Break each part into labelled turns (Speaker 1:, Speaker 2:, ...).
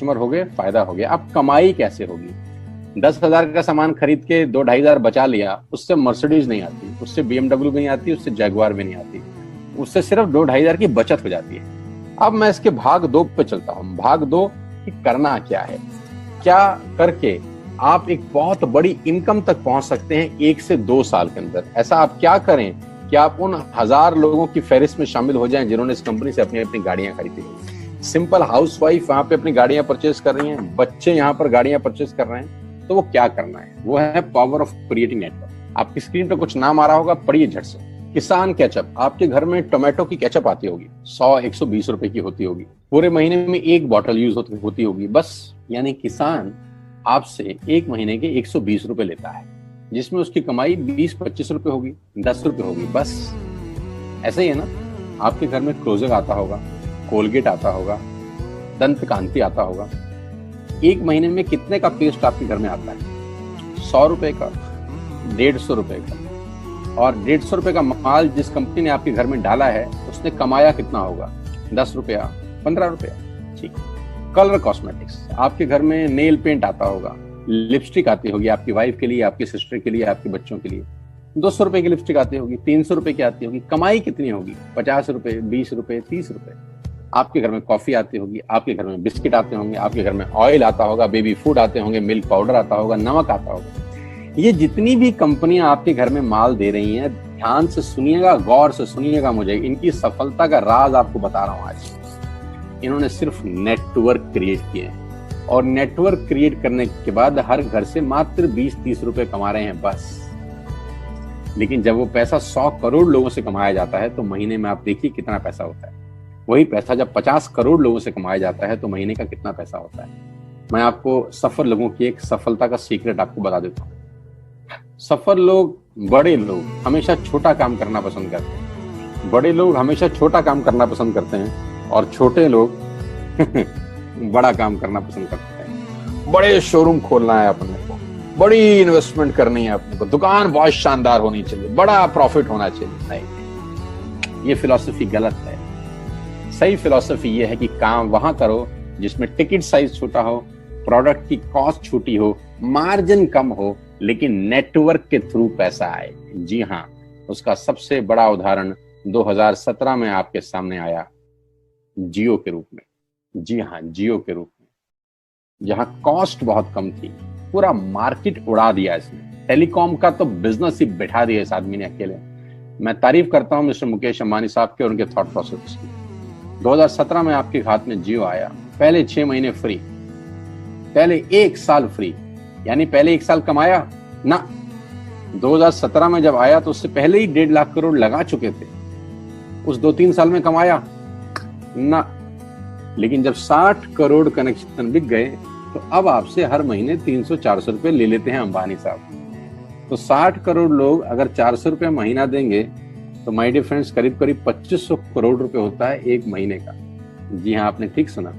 Speaker 1: Customer हो गए, फायदा हो गया। अब कमाई कैसे होगी? 10,000 का सामान खरीद के 2-2,500 बचा लिया, उससे मर्सिडीज नहीं आती, उससे BMW भी नहीं आती, उससे जैगवार भी नहीं आती, उससे सिर्फ 2-2,500 की बचत हो जाती है। अब मैं इसके भाग 2 पे चलता हूँ। भाग 2 कि करना क्या है, क्या करके आप एक बहुत बड़ी इनकम तक पहुंच सकते हैं 1 से 2 साल के अंदर। ऐसा आप क्या करें कि आप उन 1000 लोगों की फहरिस्त में शामिल हो जाएं जिन्होंने इस कंपनी से अपनी अपनी गाड़ियां खरीदी। सिंपल हाउसवाइफ वहां पे अपनी गाड़ियां परचेज कर रही हैं, बच्चे यहाँ पर गाड़ियां परचेज कर रहे हैं। तो वो क्या करना है, वो है पावर ऑफ क्रिएटिंग नेटवर्क। आपकी स्क्रीन पर कुछ नाम आ रहा होगा, पढ़िए झट से। किसान केचप, आपके घर में टोमेटो की केचप आती होगी, 100-120 रुपए की होती होगी, पूरे महीने में 1 बॉटल यूज होती होगी बस। यानी किसान आपसे 1 महीने के 120 रुपए लेता है, जिसमें उसकी कमाई 20-25 रुपए होगी, 10 रुपए होगी बस। ऐसे ही है ना, आपके घर में क्लोजर आता होगा, कोलगेट आता होगा, दंत कांति आता होगा। 1 महीने में कितने का पेस्ट आपके घर में आता है? 100 रुपए का, 150 रुपए का। और 150 रुपए का माल जिस कंपनी ने आपके घर में डाला है, उसने कमाया कितना होगा? 10 रुपया, 15 रुपया। ठीक। कलर कॉस्मेटिक्स, आपके घर में नेल पेंट आता होगा, लिपस्टिक आती होगी आपकी वाइफ के लिए, आपकी सिस्टर के लिए, आपके बच्चों के लिए। 200 रुपए की लिपस्टिक आती होगी, 300 रुपए की आती होगी। कमाई कितनी होगी? 50 रुपए, 20 रुपए, 30 रुपए। आपके घर में कॉफी आती होगी, आपके घर में बिस्किट आते होंगे, आपके घर में ऑयल आता होगा, बेबी फूड आते होंगे, मिल्क पाउडर आता होगा, नमक आता होगा। ये जितनी भी कंपनियां आपके घर में माल दे रही हैं, ध्यान से सुनिएगा, गौर से सुनिएगा मुझे। इनकी सफलता का राज आपको बता रहा हूं आज। इन्होंने सिर्फ नेटवर्क क्रिएट किए हैं, और नेटवर्क क्रिएट करने के बाद हर घर से मात्र 20-30 रुपए कमा रहे हैं बस। लेकिन जब वो पैसा 100 करोड़ लोगों से कमाया जाता है तो महीने में आप देखिए कितना पैसा होता है। वही पैसा जब 50 करोड़ लोगों से कमाया जाता है तो महीने का कितना पैसा होता है। मैं आपको सफल लोगों की एक सफलता का सीक्रेट आपको बता देता हूँ। सफल लोग, बड़े लोग हमेशा छोटा काम करना पसंद करते हैं। बड़े लोग हमेशा छोटा काम करना पसंद करते हैं, और छोटे लोग बड़ा काम करना पसंद करते हैं। बड़े शोरूम खोलना है अपने को, बड़ी इन्वेस्टमेंट करनी है अपने को, दुकान बहुत शानदार होनी चाहिए, बड़ा प्रॉफिट होना चाहिए। नहीं, ये फिलॉसफी गलत है। सही फिलॉसफी ये है कि काम वहां करो जिसमें टिकट साइज छोटा हो, प्रोडक्ट की कॉस्ट छोटी हो, मार्जिन कम हो, लेकिन नेटवर्क के थ्रू पैसा आए। जी हाँ, उसका सबसे बड़ा उदाहरण 2017 में आपके सामने आया, जियो के रूप में। जी हाँ, जियो के रूप में, जहां कॉस्ट बहुत कम थी, पूरा मार्केट उड़ा दिया इसने। टेलीकॉम का तो बिजनेस ही बैठा दिया इस आदमी ने अकेले। मैं तारीफ करता हूं मिस्टर मुकेश अंबानी साहब के और उनके थॉट प्रोसेस की। 2017 में आपके हाथ में जियो आया, पहले 6 महीने फ्री, पहले 1 साल फ्री, यानी पहले 1 साल कमाया ना। 2017 में जब आया तो उससे पहले ही 1.5 लाख करोड़ लगा चुके थे। उस 2-3 साल में कमाया ना। लेकिन जब 60 करोड़ कनेक्शन बिक गए तो अब आपसे हर महीने 300-400 रुपए ले लेते हैं अंबानी साहब। तो 60 करोड़ लोग अगर 400 रुपए महीना देंगे तो माय डियर फ्रेंड्स, करीब करीब 2500 करोड़ रुपए होता है 1 महीने का। जी हाँ, आपने ठीक सुना।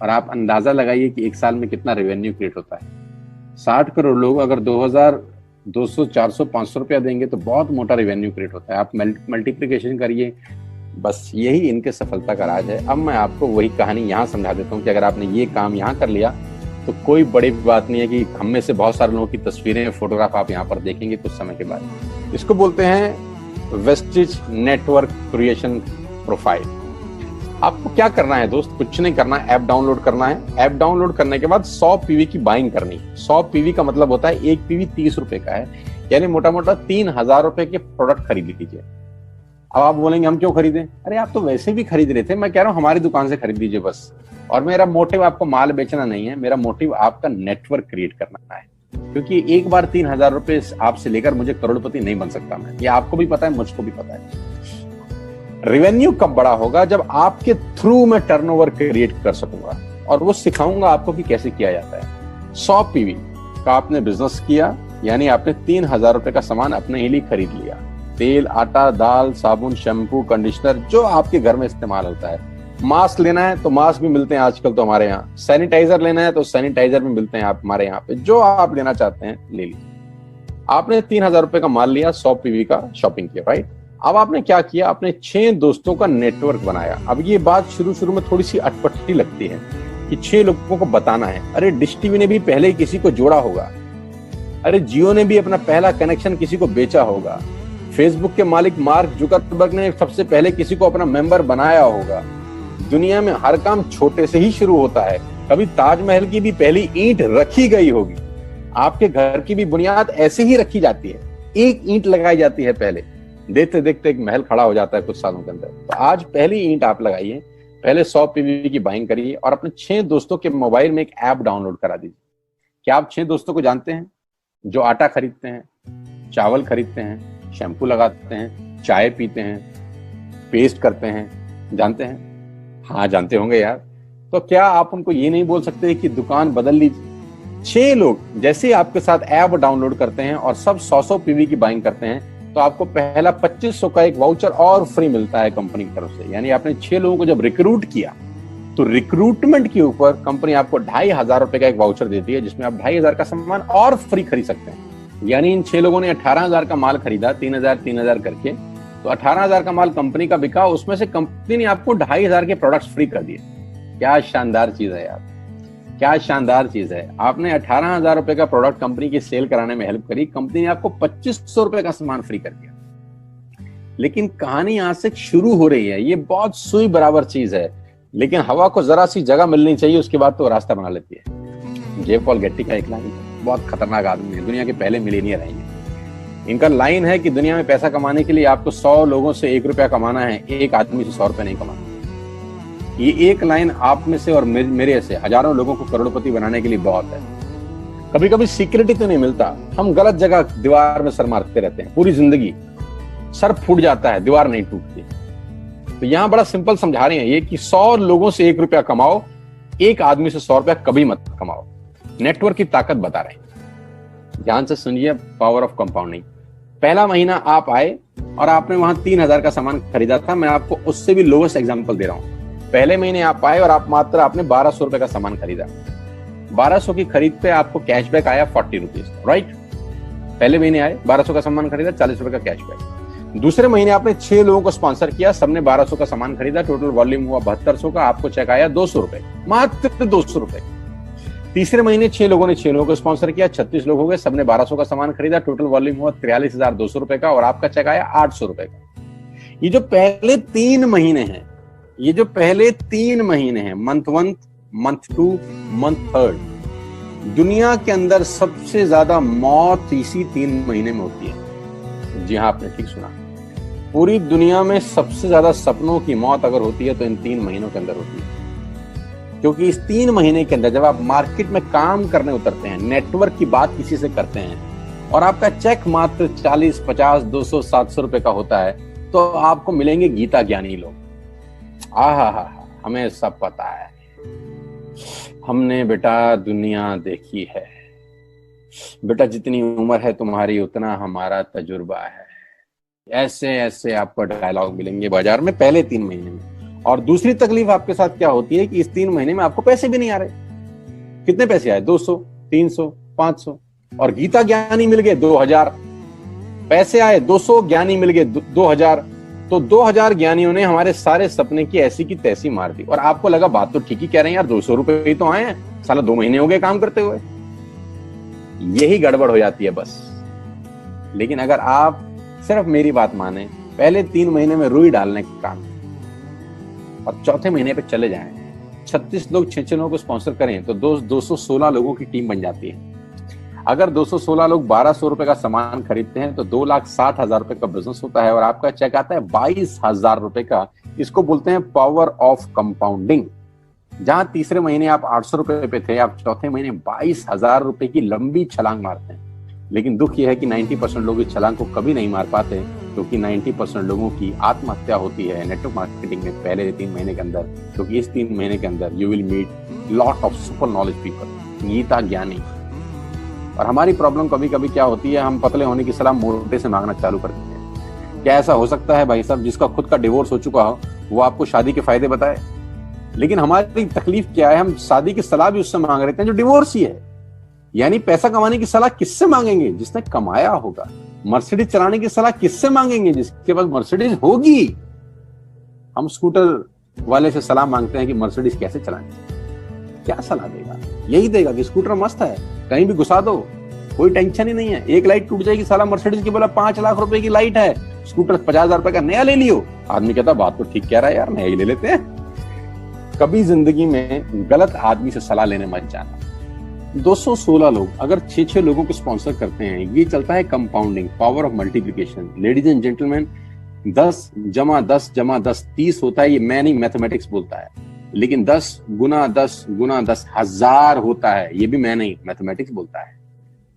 Speaker 1: और आप अंदाजा लगाइए कि 1 साल में कितना रेवेन्यू क्रिएट होता है। 60 करोड़ लोग अगर 2200, 400, 500 रुपया देंगे तो बहुत मोटा रेवेन्यू क्रिएट होता है। आप मल्टीप्लिकेशन करिए, बस यही इनके सफलता का राज है। अब मैं आपको वही कहानी यहाँ समझा देता हूँ कि अगर आपने ये काम यहाँ कर लिया तो कोई बड़ी बात नहीं है कि हम में से बहुत सारे लोगों की तस्वीरें, फोटोग्राफ आप यहाँ पर देखेंगे कुछ समय के बाद। इसको बोलते हैं वेस्टिज नेटवर्क क्रिएशन प्रोफाइल। आपको क्या करना है दोस्त? कुछ नहीं करना है, ऐप डाउनलोड करना है। ऐप डाउनलोड करने के बाद 100 पीवी की बाइंग करनी है। 100 पीवी का मतलब होता है 1 पीवी 30 रुपए का है, यानी मोटा मोटा 3000 रुपए के प्रोडक्ट खरीद लीजिए। अब आप बोलेंगे हम क्यों खरीदें? अरे आप तो वैसे भी खरीद रहे थे, मैं कह रहा हूँ हमारी दुकान से खरीद लीजिए बस। और मेरा मोटिव आपको माल बेचना नहीं है, मेरा मोटिव आपका नेटवर्क क्रिएट करना है। क्योंकि एक बार 3000 रुपए आपसे लेकर मुझे करोड़पति नहीं बन सकता मैं, ये आपको भी पता है, मुझको भी पता है। रेवेन्यू कब बड़ा होगा? जब आपके थ्रू मैं टर्नओवर क्रिएट कर सकूंगा, और वो सिखाऊंगा आपको कि कैसे किया जाता है। 100 पीवी का आपने बिजनेस किया, यानी आपने 3000 रुपए का सामान अपने ही लिए खरीद लिया। तेल, आटा, दाल, साबुन, शैम्पू, कंडीशनर, जो आपके घर में इस्तेमाल होता है। मास्क लेना है तो मास्क भी मिलते हैं आजकल तो हमारे यहाँ। सैनिटाइजर लेना है तो सैनिटाइजर भी मिलते हैं आप हमारे यहाँ पे। जो आप लेना चाहते हैं ले लीजिए। आपने 3000 रुपए का माल लिया, 100 पीवी का शॉपिंग किया, राइट? अब आपने क्या किया? आपने 6 दोस्तों का नेटवर्क बनाया। अब ये बात शुरू शुरू में थोड़ी सी अटपटी लगती है कि 6 लोगों को बताना है। अरे डिश टीवी ने भी पहले किसी को जोड़ा होगा, अरे जियो ने भी अपना पहला कनेक्शन किसी को बेचा होगा, फेसबुक के मालिक मार्क जुकरबर्ग ने सबसे पहले किसी को अपना मेंबर बनाया होगा। दुनिया में हर काम छोटे से ही शुरू होता है। कभी ताजमहल की भी पहली ईंट रखी गई होगी, आपके घर की भी बुनियाद ऐसे ही रखी जाती है, एक ईंट लगाई जाती है पहले, देखते देखते एक महल खड़ा हो जाता है कुछ सालों के अंदर। तो आज पहली ईंट आप लगाइए, पहले 100 पीवी की बाइंग करिए और अपने 6 दोस्तों के मोबाइल में एक ऐप डाउनलोड करा दीजिए। क्या आप 6 दोस्तों को जानते हैं जो आटा खरीदते हैं, चावल खरीदते हैं, शैम्पू लगाते हैं, चाय पीते हैं, पेस्ट करते हैं? जानते हैं? हाँ जानते होंगे यार। तो क्या आप उनको ये नहीं बोल सकते कि दुकान बदल लीजिए? 6 लोग जैसे आपके साथ ऐप डाउनलोड करते हैं और सब 100 पीवी की बाइंग करते हैं तो आपको पहला 2500 का एक वाउचर और फ्री मिलता है कंपनी की तरफ से। यानी आपने 6 लोगों को जब रिक्रूट किया तो रिक्रूटमेंट के ऊपर कंपनी आपको 2500 रुपए का एक वाउचर देती है जिसमें आप 2500 का सामान और फ्री खरीद सकते हैं। यानी इन 6 लोगों ने 18,000 का माल खरीदा, 3,000 करके, तो 18,000 का माल कंपनी का बिका, उसमें से कंपनी ने आपको 2500 के प्रोडक्ट्स फ्री कर दिए। क्या शानदार चीज है यार, क्या शानदार चीज है। आपने 18,000 रुपए का प्रोडक्ट कंपनी की सेल कराने में हेल्प करी, कंपनी ने आपको 2500 रुपए का सामान फ्री कर दिया। लेकिन कहानी यहां से शुरू हो रही है। ये बहुत सुई बराबर चीज है, लेकिन हवा को जरा सी जगह मिलनी चाहिए, उसके बाद तो रास्ता बना लेती है। जे पॉल गेट्टी का एक लाइन, बहुत खतरनाक आदमी है, दुनिया के पहले मिलियनियर हैं ये। इनका लाइन है कि दुनिया में पैसा कमाने के लिए आपको 100 लोगों से 1 रुपया कमाना है, एक आदमी से 100 रुपए नहीं कमाना। ये एक लाइन आप में से और मेरे से हजारों लोगों को करोड़पति बनाने के लिए बहुत है। कभी कभी सिक्योरिटी तो नहीं मिलता, हम गलत जगह दीवार में सर मारते रहते हैं, पूरी जिंदगी सर फूट जाता है, दीवार नहीं टूटती। तो यहां बड़ा सिंपल समझा रहे हैं ये कि 100 लोगों से 1 रुपया कमाओ, एक आदमी से 100 रुपया कभी मत कमाओ। नेटवर्क की ताकत बता रहे हैं, ध्यान से सुनिए, पावर ऑफ कंपाउंडिंग। पहला महीना आप आए और आपने वहां 3,000 का सामान खरीदा था, मैं आपको उससे भी लोएस्ट एग्जांपल दे रहा हूं। पहले महीने आप आए और आप मात्र आपने 1200 रुपए का सामान खरीदा, 1200 की खरीद पे आपको कैशबैक आया 40 रुपीज, राइट? पहले महीने आए, 1200 का सामान खरीदा, 40 रुपए का कैशबैक। दूसरे महीने आपने 6 लोगों को स्पॉन्सर किया, सबने 1200 का सामान खरीदा, टोटल वॉल्यूम हुआ 7200 का, आपको चेक आया 200 रुपए, मात्र 200 रुपए। तीसरे महीने 6 लोगों ने 6 लोगों को स्पॉन्सर किया, 36 लोग हो गए, सबने 1200 का सामान खरीदा, टोटल वॉल्यूम हुआ 43,200 रुपए का, और आपका चेक आया 800 रुपए का। ये जो पहले 3 महीने हैं, ये जो पहले 3 महीने हैं, मंथ 1, मंथ 2, मंथ 3, दुनिया के अंदर सबसे ज्यादा मौत इसी 3 महीने में होती है। जी हाँ, आपने ठीक सुना, पूरी दुनिया में सबसे ज्यादा सपनों की मौत अगर होती है तो इन 3 महीनों के अंदर होती है। क्योंकि इस 3 महीने के अंदर जब आप मार्केट में काम करने उतरते हैं, नेटवर्क की बात किसी से करते हैं और आपका चेक मात्र 40, 50, 200, 700 रुपए का होता है, तो आपको मिलेंगे गीता ज्ञानी लोग। आहा, हमें सब पता है, हमने बेटा दुनिया देखी है, बेटा जितनी उम्र है तुम्हारी उतना हमारा तजुर्बा है। ऐसे ऐसे आपको डायलॉग मिलेंगे बाजार में पहले 3 महीने में। और दूसरी तकलीफ आपके साथ क्या होती है कि इस 3 महीने में आपको पैसे भी नहीं आ रहे। कितने पैसे आए? 200, 300, 500, और गीता ज्ञानी मिल गए 2000। पैसे आए 200, ज्ञानी मिल गए 2000, तो 2000 ज्ञानियों ने हमारे सारे सपने की ऐसी की तैसी मार दी। और आपको लगा बात तो ठीक ही कह रहे हैं यार, 200 रुपए ही तो आए हैं, साला 2 महीने हो गए काम करते हुए। यही गड़बड़ हो जाती है बस। लेकिन अगर आप सिर्फ मेरी बात माने, पहले 3 महीने में रुई डालने का काम और चौथे महीने पे चले जाएं, 36 लोग 6 लोगों को स्पॉन्सर करें तो 216 लोगों की टीम बन जाती है। अगर 216 लोग 1200 रुपए का सामान खरीदते हैं तो 2,60,000 रुपए का बिजनेस होता है और आपका चेक आता है 22,000 रुपए का। इसको बोलते हैं पावर ऑफ कंपाउंडिंग। जहां तीसरे महीने आप 800 रुपए पे थे, आप चौथे महीने 22,000 रुपए की लंबी छलांग मारते हैं। लेकिन दुख यह है कि 90% लोग इस छलांग को कभी नहीं मार पाते, क्योंकि 90% लोगों की आत्महत्या होती है नेटवर्क मार्केटिंग में पहले 3 महीने के अंदर। क्योंकि इस 3 महीने के अंदर you will meet lot of super knowledge people, Gita ज्ञानी। और हमारी प्रॉब्लम कभी कभी क्या होती है, हम पतले होने की सलाह मोटे से मांगना चालू कर देते हैं। क्या ऐसा हो सकता है भाई साहब, जिसका खुद का डिवोर्स हो चुका हो वो आपको शादी के फायदे बताए? लेकिन हमारी तकलीफ क्या है, हम शादी की सलाह भी उससे मांग रहे थे जो डिवोर्स ही है। यानी पैसा कमाने की सलाह किससे मांगेंगे? जिसने कमाया होगा। मर्सिडीज चलाने की सलाह किससे मांगेंगे? जिसके पास मर्सिडीज होगी। हम स्कूटर वाले से सलाह मांगते हैं कि मर्सिडीज कैसे चलाएं। क्या सलाह देगा? यही देगा कि स्कूटर मस्त है, कहीं भी घुसा दो, कोई टेंशन ही नहीं है। एक लाइट टूट जाएगी, साला मर्सिडीज की बोला 5 लाख रुपए की लाइट है, स्कूटर 50,000 रुपए का नया ले लियो। आदमी कहता बात तो ठीक कह रहा है यार, नया ही ले लेते हैं। कभी जिंदगी में गलत आदमी से सलाह लेने मत जाना। 216 लोग अगर 6-6 लोगों को स्पॉन्सर करते हैं, ये चलता है compounding, power of multiplication. Ladies and gentleman, 10 जमा 10 जमा 10 30 होता है, ये मैं नहीं, मैथमेटिक्स बोलता है। लेकिन 10 गुना 10 गुना 10 1000 होता है, ये भी मैं नहीं, मैथमेटिक्स बोलता है।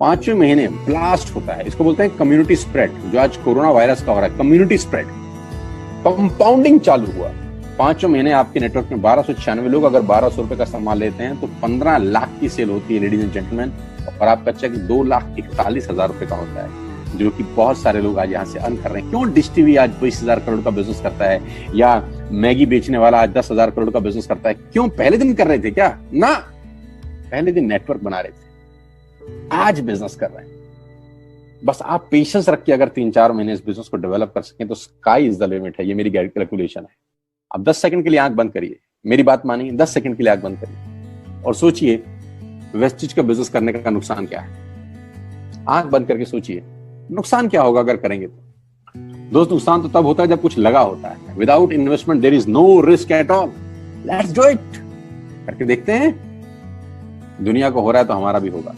Speaker 1: 5वें महीने ब्लास्ट होता है, इसको बोलते हैं कम्युनिटी स्प्रेड, जो आज कोरोना वायरस का हो रहा है, कम्युनिटी स्प्रेड। कंपाउंडिंग चालू हुआ, 5वें महीने आपके नेटवर्क में 1296 लोग अगर 1200 रुपए का सामान लेते हैं तो 15 लाख की सेल होती है लेडीज एंड जेंटलमैन, और आपका चेक 2,41,000 रुपए का होता है, जो कि बहुत सारे लोग आज यहाँ से अर्न कर रहे हैं। क्यों डिश टीवी आज 20,000 करोड़ का बिजनेस करता है, या मैगी बेचने वाला आज 10,000 करोड़ का बिजनेस करता है? क्यों? पहले दिन कर रहे थे क्या? ना, पहले दिन नेटवर्क बना रहे थे, आज बिजनेस कर रहे हैं। बस आप पेशेंस रख के अगर 3-4 महीने इस बिजनेस को डेवलप कर सकें तो स्काई इज द लिमिट है। ये मेरी कैलकुलेशन है। अब 10 सेकंड के लिए आंख बंद करिए, मेरी बात मानिए, 10 सेकंड के लिए आंख बंद करिए और सोचिए वेस्टिज का बिजनेस करने का नुकसान क्या है। आंख बंद करके सोचिए नुकसान क्या होगा अगर करेंगे तो। दोस्त, नुकसान तो तब होता है जब कुछ लगा होता है। Without investment there is no risk at all. Let's do it, करके देखते हैं। दुनिया को हो रहा है तो हमारा भी होगा।